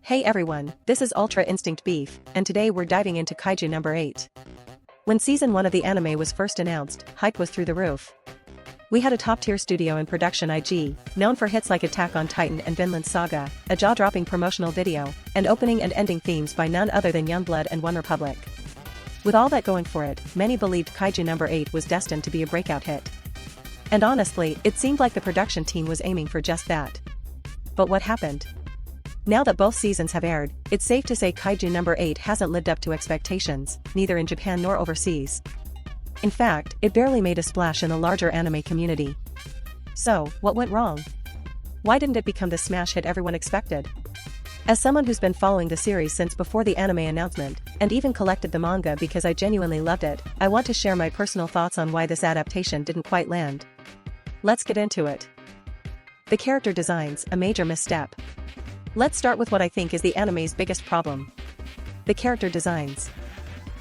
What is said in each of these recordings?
Hey everyone, this is Ultra Instinct Beef, and today we're diving into Kaiju number 8. When season 1 of the anime was first announced, hype was through the roof. We had a top-tier studio in production IG, known for hits like Attack on Titan and Vinland Saga, a jaw-dropping promotional video, and opening and ending themes by none other than Youngblood and One Republic. With all that going for it, many believed Kaiju number 8 was destined to be a breakout hit. And honestly, it seemed like the production team was aiming for just that. But what happened? Now that both seasons have aired, it's safe to say Kaiju number 8 hasn't lived up to expectations, neither in Japan nor overseas. In fact, it barely made a splash in the larger anime community. So, what went wrong? Why didn't it become the smash hit everyone expected? As someone who's been following the series since before the anime announcement, and even collected the manga because I genuinely loved it, I want to share my personal thoughts on why this adaptation didn't quite land. Let's get into it. The character designs, a major misstep. Let's start with what I think is the anime's biggest problem. The character designs.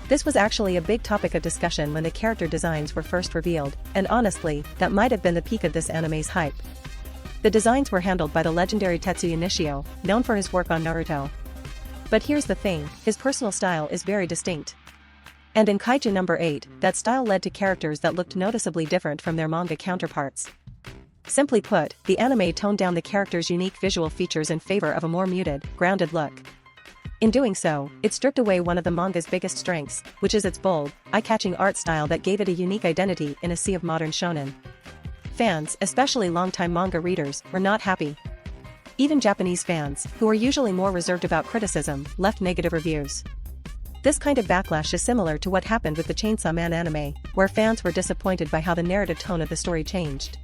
This was actually a big topic of discussion when the character designs were first revealed, and honestly, that might have been the peak of this anime's hype. The designs were handled by the legendary Tetsuya Nishio, known for his work on Naruto. But here's the thing, his personal style is very distinct. And in Kaiju number 8, that style led to characters that looked noticeably different from their manga counterparts. Simply put, the anime toned down the characters' unique visual features in favor of a more muted, grounded look. In doing so, it stripped away one of the manga's biggest strengths, which is its bold, eye-catching art style that gave it a unique identity in a sea of modern shonen. Fans, especially longtime manga readers, were not happy. Even Japanese fans, who are usually more reserved about criticism, left negative reviews. This kind of backlash is similar to what happened with the Chainsaw Man anime, where fans were disappointed by how the narrative tone of the story changed.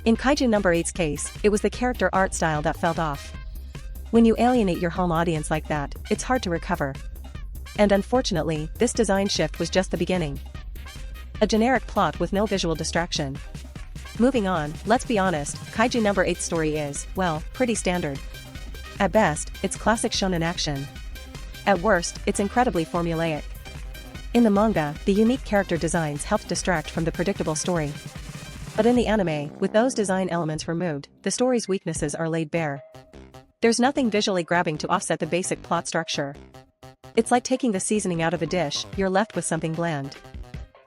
In Kaiju number 8's case, it was the character art style that felt off. When you alienate your home audience like that, it's hard to recover. And unfortunately, this design shift was just the beginning. A generic plot with no visual distraction. Moving on, let's be honest, Kaiju number 8's story is, well, pretty standard. At best, it's classic shonen action. At worst, it's incredibly formulaic. In the manga, the unique character designs helped distract from the predictable story. But in the anime, with those design elements removed, the story's weaknesses are laid bare. There's nothing visually grabbing to offset the basic plot structure. It's like taking the seasoning out of a dish, you're left with something bland.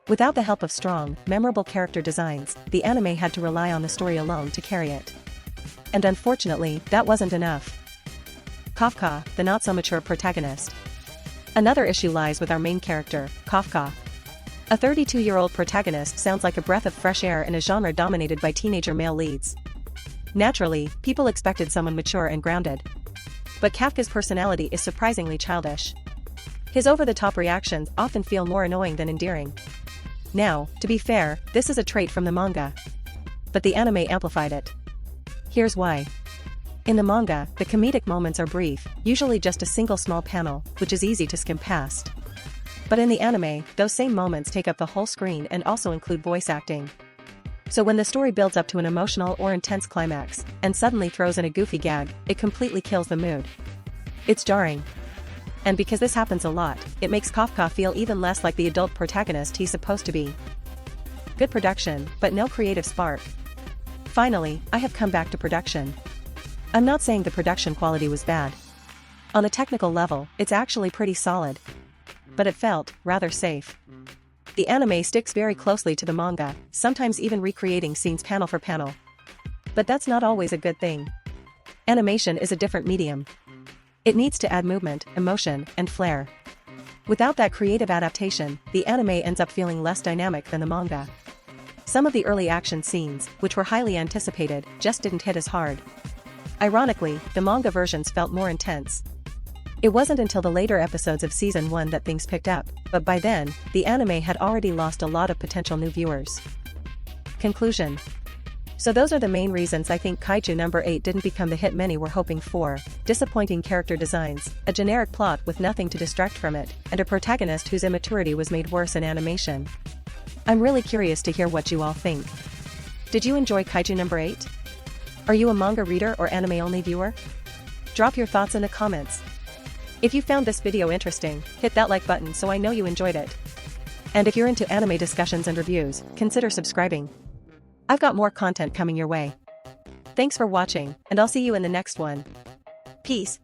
Without the help of strong, memorable character designs, the anime had to rely on the story alone to carry it. And unfortunately, that wasn't enough. Kafka, the not-so-mature protagonist. Another issue lies with our main character, Kafka. A 32-year-old protagonist sounds like a breath of fresh air in a genre dominated by teenager male leads. Naturally, people expected someone mature and grounded. But Kafka's personality is surprisingly childish. His over-the-top reactions often feel more annoying than endearing. Now, to be fair, this is a trait from the manga. But the anime amplified it. Here's why. In the manga, the comedic moments are brief, usually just a single small panel, which is easy to skim past. But in the anime, those same moments take up the whole screen and also include voice acting. So when the story builds up to an emotional or intense climax, and suddenly throws in a goofy gag, it completely kills the mood. It's jarring. And because this happens a lot, it makes Kafka feel even less like the adult protagonist he's supposed to be. Good production, but no creative spark. Finally, I have come back to production. I'm not saying the production quality was bad. On a technical level, it's actually pretty solid. But it felt rather safe. The anime sticks very closely to the manga, sometimes even recreating scenes panel for panel. But that's not always a good thing. Animation is a different medium. It needs to add movement, emotion, and flair. Without that creative adaptation, the anime ends up feeling less dynamic than the manga. Some of the early action scenes, which were highly anticipated, just didn't hit as hard. Ironically, the manga versions felt more intense. It wasn't until the later episodes of season 1 that things picked up, but by then, the anime had already lost a lot of potential new viewers. Conclusion. So those are the main reasons I think Kaiju number 8 didn't become the hit many were hoping for: disappointing character designs, a generic plot with nothing to distract from it, and a protagonist whose immaturity was made worse in animation. I'm really curious to hear what you all think. Did you enjoy Kaiju number 8? Are you a manga reader or anime-only viewer? Drop your thoughts in the comments. If you found this video interesting, hit that like button so I know you enjoyed it. And if you're into anime discussions and reviews, consider subscribing. I've got more content coming your way. Thanks for watching, and I'll see you in the next one. Peace.